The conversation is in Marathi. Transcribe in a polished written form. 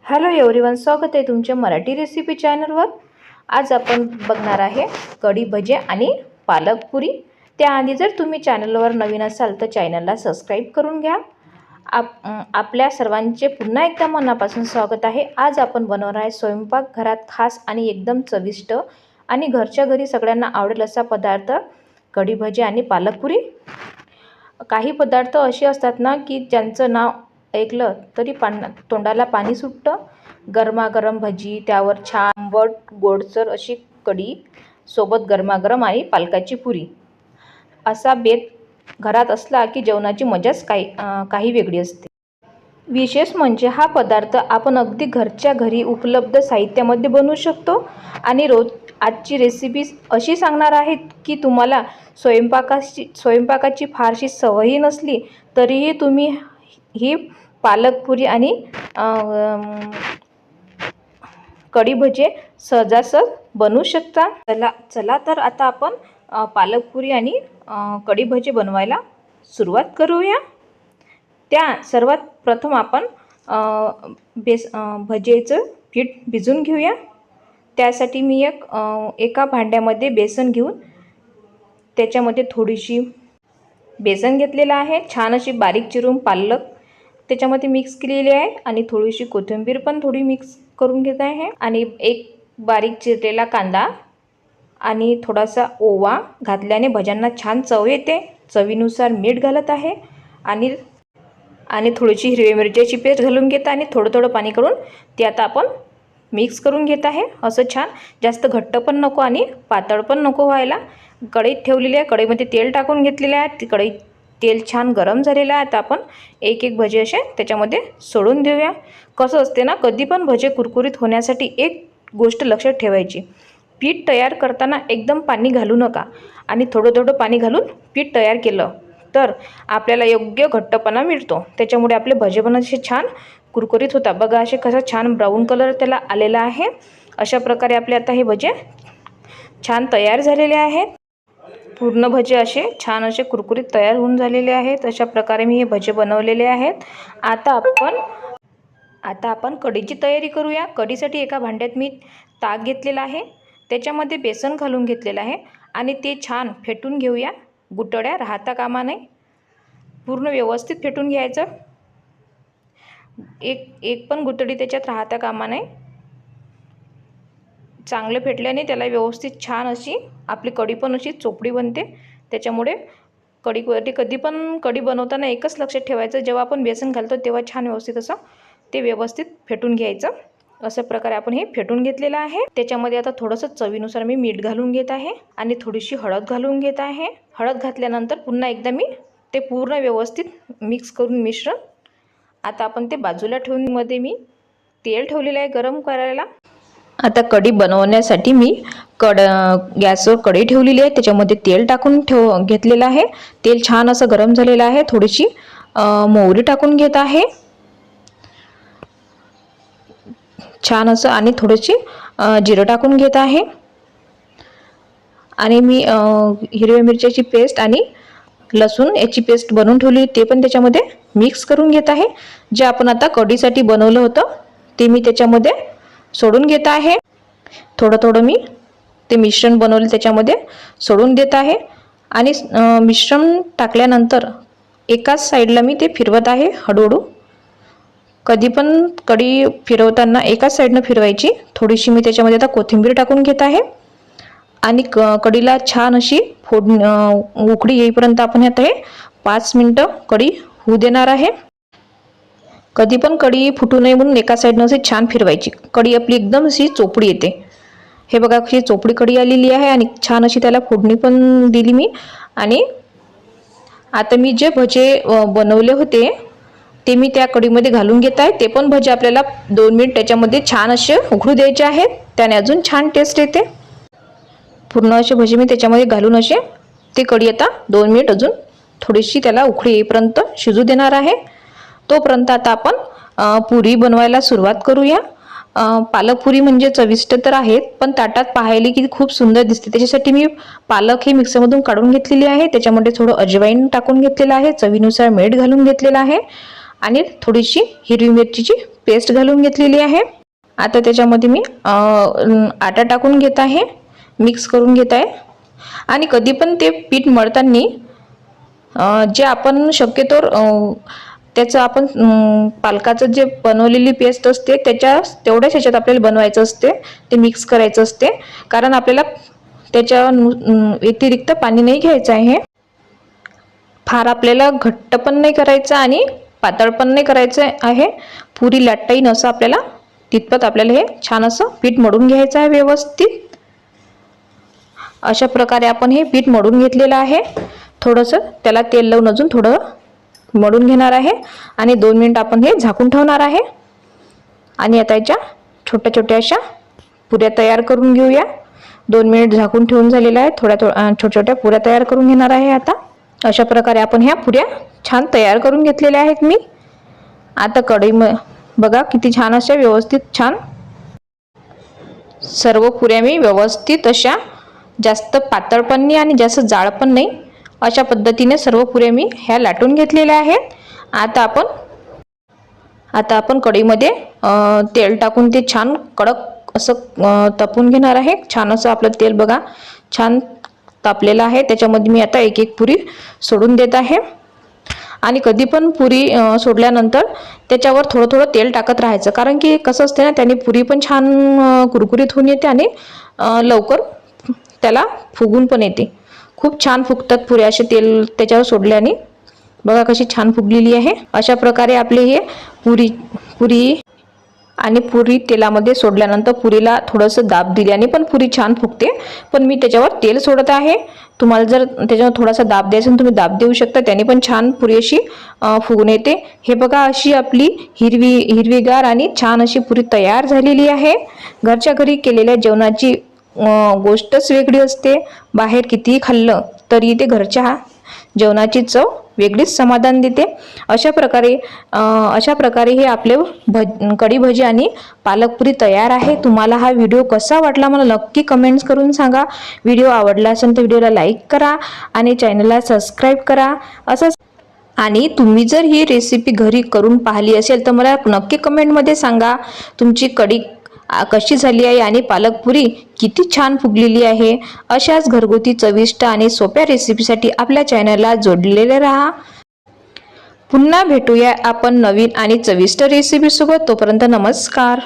हॅलो एव्हरीवन, स्वागत आहे तुमच्या मराठी रेसिपी चॅनलवर। आज आपण बघणार आहे कढी भजे आणि पालक पुरी। त्याआधी जर तुम्ही चॅनलवर नवीन असाल तर चॅनलला सबस्क्राईब करून घ्या। आपल्या सर्वांचे पुन्हा एकदा मनापासून स्वागत आहे। आज आपण बनवणार आहे स्वयंपाक घरात खास आणि एकदम चविष्ट आणि घरच्या घरी सगळ्यांना आवडेल असा पदार्थ कढी भजे आणि पालक पुरी। काही पदार्थ असे असतात ना की ज्यांचं नाव ऐकलं तरी तोंडाला पाणी सुटतं। गरमागरम भजी, त्यावर छान आंबट गोडसर अशी कढी, सोबत गरमागरम आणि पालकाची पुरी, असा बेत घरात असला की जेवणाची मजाच काही वेगळी असते। विशेष म्हणजे हा पदार्थ आपण अगदी घरच्या घरी उपलब्ध साहित्यामध्ये बनवू शकतो। आणि आजची रेसिपी अशी सांगणार आहे की तुम्हाला स्वयंपाकाची फारशी सवयही नसली तरीही तुम्ही ही पालक पुरी आणि कढी भजे सहजासहज बनवू शकता। चला तर आता आपण पालक पुरी आणि कढी भजे बनवायला सुरुवात करूया। त्या सर्वात प्रथम आपण भजेचं पीठ भिजवून घेऊया। त्यासाठी मी एका भांड्यामध्ये बेसन घेऊन त्याच्यामध्ये थोडीशी बेसन घेतलेलं आहे, छान अशी बारीक चिरून पालक त्याच्यामध्ये मिक्स केलेली आहे आणि थोडीशी कोथिंबीर पण थोडी मिक्स करून घेत आहे आणि एक बारीक चिरलेला कांदा आणि थोडासा ओवा घातल्याने भज्यांना छान चव येते। चवीनुसार मीठ घालत आहे आणि थोडीशी हिरवी मिरच्याची पेस्ट घालून घेत आणि थोडं पाणी करून ते आता आपण मिक्स करून घेत आहे। असं छान, जास्त घट्ट पण नको आणि पातळ पण नको व्हायला। कढईत ठेवलेली आहे, कढईमध्ये तेल टाकून घेतलेले आहे। ती कढईत तेल छान गरम झालेलं आहे। आता आपण एक भजे असे त्याच्यामध्ये सोडून देऊया। कसं असते ना, कधी पण भजे कुरकुरीत होण्यासाठी एक गोष्ट लक्षात ठेवायची, पीठ तयार करताना एकदम पाणी घालू नका आणि थोडं पाणी घालून पीठ तयार केलं तर आपल्याला योग्य घट्टपणा मिळतो। त्याच्यामुळे आपले भजे पण असे छान कुरकुरीत होतात। बघा, असे कसा छान ब्राऊन कलर त्याला आलेला आहे। अशा प्रकारे आपले आता हे भजे छान तयार झालेले आहेत। पूर्ण भजे असे छान असे कुरकुरीत तयार होऊन झालेले आहेत। अशा प्रकारे मी हे भजे बनवलेले आहेत। आता आपण कढीची तयारी करूया। कढीसाठी एका भांड्यात मी ताक घेतलेला आहे, त्याच्यामध्ये बेसन घालून घेतलेलं आहे आणि ते छान फेटून घेऊया। गुठळ्या राहता कामा नये, पूर्ण व्यवस्थित फेटून घ्यायचं। एक पण गुठळी त्याच्यात राहता कामा नये। चांगलं फेटल्याने त्याला व्यवस्थित छान अशी आपली कढी पण अशी चोपडी बनते। त्याच्यामुळे कधी पण कढी बनवताना एकच लक्षात ठेवायचं, जेव्हा आपण बेसन घालतो तेव्हा छान व्यवस्थित असं ते व्यवस्थित फेटून घ्यायचं। अशा प्रकारे आपण हे फेटून घेतलेलं आहे। त्याच्यामध्ये आता थोडंसं चवीनुसार मी मीठ घालून घेत आहे आणि थोडीशी हळद घालून घेत आहे। हळद घातल्यानंतर पुन्हा एकदा मी ते पूर्ण व्यवस्थित मिक्स करून मिश्रण आता आपण ते बाजूला ठेवून मध्ये मी तेल ठेवलेलं आहे गरम करायला। आता कढी बनवण्यासाठी मी गॅसवर कढई ठेवलेली आहे, त्याच्यामध्ये तेल टाकून घेतलेलं आहे। तेल छान असं गरम झालेलं आहे। थोडीशी मोहरी टाकून घेत आहे छान असं आणि थोडीशी जिरं टाकून घेत आहे आणि मी हिरव्या मिरच्याची पेस्ट आणि लसूण याची पेस्ट बनवून ठेवली ते पण त्याच्यामध्ये मिक्स करून घेत आहे। जे आपण आता कढीसाठी बनवलं होतं ते मी त्याच्यामध्ये सोडून घेत आहे। थोडं मी ते मिश्रण बनवले त्याच्यामध्ये सोडून देत आहे आणि मिश्रण टाकल्यानंतर एकाच साईडला मी ते फिरवत आहे हळूहळू। कधी पण कढी फिरवताना एकाच साईडनं फिरवायची। थोडीशी मी त्याच्यामध्ये आता कोथिंबीर टाकून घेत आहे आणि कढीला छान अशी उकळी येईपर्यंत आपण आता हे 5 मिनिटं कढी होऊ देणार आहे। कधी पण कढी फुटू नये म्हणून एका साईडनं अशी छान फिरवायची। कढी आपली एकदम अशी चोपडी येते। हे बघा, अशी चोपडी कढी आलेली आहे आणि छान अशी त्याला फोडणी पण दिली मी। आणि आता मी जे भजे बनवले होते ते मी त्या कढीमध्ये घालून घेत आहे। ते पण भजे आपल्याला 2 मिनिट त्याच्यामध्ये छान असे उकळू द्यायचे आहेत, त्याने अजून छान टेस्ट येते। पूर्ण असे भजे मी त्याच्यामध्ये घालून असे ते कढी आता 2 मिनिट अजून थोडीशी त्याला उकळी येईपर्यंत शिजू देणार आहे। तोपर्यंत आता आपण पुरी बनवायला सुरुवात करूया। पालक पुरी म्हणजे चविष्ट तर आहेत, पण ताटात पाहायला की खूप सुंदर दिसते। त्याच्यासाठी मी पालक हे मिक्सरमधून काढून घेतलेली आहे, त्याच्यामध्ये थोडं अजवाईन टाकून घेतलेलं आहे, चवीनुसार मीठ घालून घेतलेलं आहे आणि थोडीशी हिरवी मिरचीची पेस्ट घालून घेतलेली आहे। आता त्याच्यामध्ये मी आटा टाकून घेत आहे, मिक्स करून घेत आहे। आणि कधी पण ते पीठ मळताना जे आपण शक्यतोवर त्याचं आपण पालकाचं जे बनवलेली पेस्ट असते तेवढ्याच ह्याच्यात आपल्याला बनवायचं असते, ते मिक्स करायचं असते, कारण आपल्याला त्याच्या व्यतिरिक्त पाणी नाही घ्यायचं आहे। फार आपल्याला घट्ट पण नाही करायचं आणि पातळ पण नाही करायचं आहे, पुरी लाटता येईल असं आपल्याला तितपत आपल्याला हे छान असं पीठ मळून घ्यायचं आहे व्यवस्थित। अशा प्रकारे आपण हे पीठ मळून घेतलेलं आहे। थोडंसं त्याला तेल लावून अजून थोडं मळून घेणार आहे आणि 2 मिनिट आपण हे झाकून ठेवणार आहे। आणि आता याच्या छोट्या छोट्या अशा पुऱ्या तयार करून घेऊया। 2 मिनिट झाकून ठेवून झालेलं आहे, छोट्या छोट्या पुऱ्या तयार करून घेणार आहे। आता अशा प्रकारे आपण ह्या पुऱ्या छान तयार करून घेतलेल्या आहेत मी। आता कढई बघा किती छान अशा व्यवस्थित छान सर्व पुऱ्या मी व्यवस्थित अशा जास्त पातळ पण नाही आणि जास्त जाड पण नाही अशा पद्धतीने सर्व पुऱ्या मी ह्या लाटून घेतलेल्या आहेत। आता आपण कढईमध्ये तेल टाकून ते छान कडक असं तापून घेणार आहे। छान असं आपलं तेल बघा छान तापलेलं आहे, त्याच्यामध्ये मी आता एक एक पुरी सोडून देत आहे। आणि कधी पण पुरी सोडल्यानंतर त्याच्यावर थोडं थोडं तेल टाकत राहायचं, कारण की कसं असते ना, त्याने पुरी पण छान कुरकुरीत होऊन येते आणि लवकर त्याला फुगून पण येते। खूप छान फुगतात पुऱ्या असे तेल त्याच्यावर सोडल्याने। बघा कशी छान फुगलेली आहे। अशा प्रकारे आपले हे पुरी आणि पुरी तेलामध्ये सोडल्यानंतर पुरीला थोडंसं दाब दिल्याने पण पुरी छान फुगते, पण मी त्याच्यावर तेल सोडत आहे। तुम्हाला जर त्याच्यावर थोडासा दाब द्यायचा तर तुम्ही दाब देऊ शकता, त्याने पण छान पुरी अशी फुगून येते। हे बघा अशी आपली हिरवीगार आणि छान अशी पुरी तयार झालेली आहे। घरच्या घरी केलेल्या जेवणाची गोष्टच वेगळी असते। बाहेर कितीही खाल्लं तरी ते घरच्या जेवणाची चव वेगळीच समाधान देते। अशा प्रकारे हे आपले कढी भजी आणि पालकपुरी तयार आहे। तुम्हाला हा व्हिडिओ कसा वाटला मला नक्की कमेंट्स करून सांगा। व्हिडिओ आवडला असेल तर व्हिडिओला लाईक करा आणि चॅनलला सबस्क्राईब करा। असंच आणि तुम्ही जर ही रेसिपी घरी करून पाहिली असेल तर मला नक्की कमेंटमध्ये सांगा तुमची कढी कशी झाली आहे आणि पालकपुरी किती छान फुगलेली आहे। अशाच घरगुती चविष्ट आणि सोप्या रेसिपीसाठी आपल्या चॅनलला जोडलेले राहा। पुन्हा भेटूया आपण नवीन आणि चविष्ट रेसिपी सोबत। तोपर्यंत नमस्कार।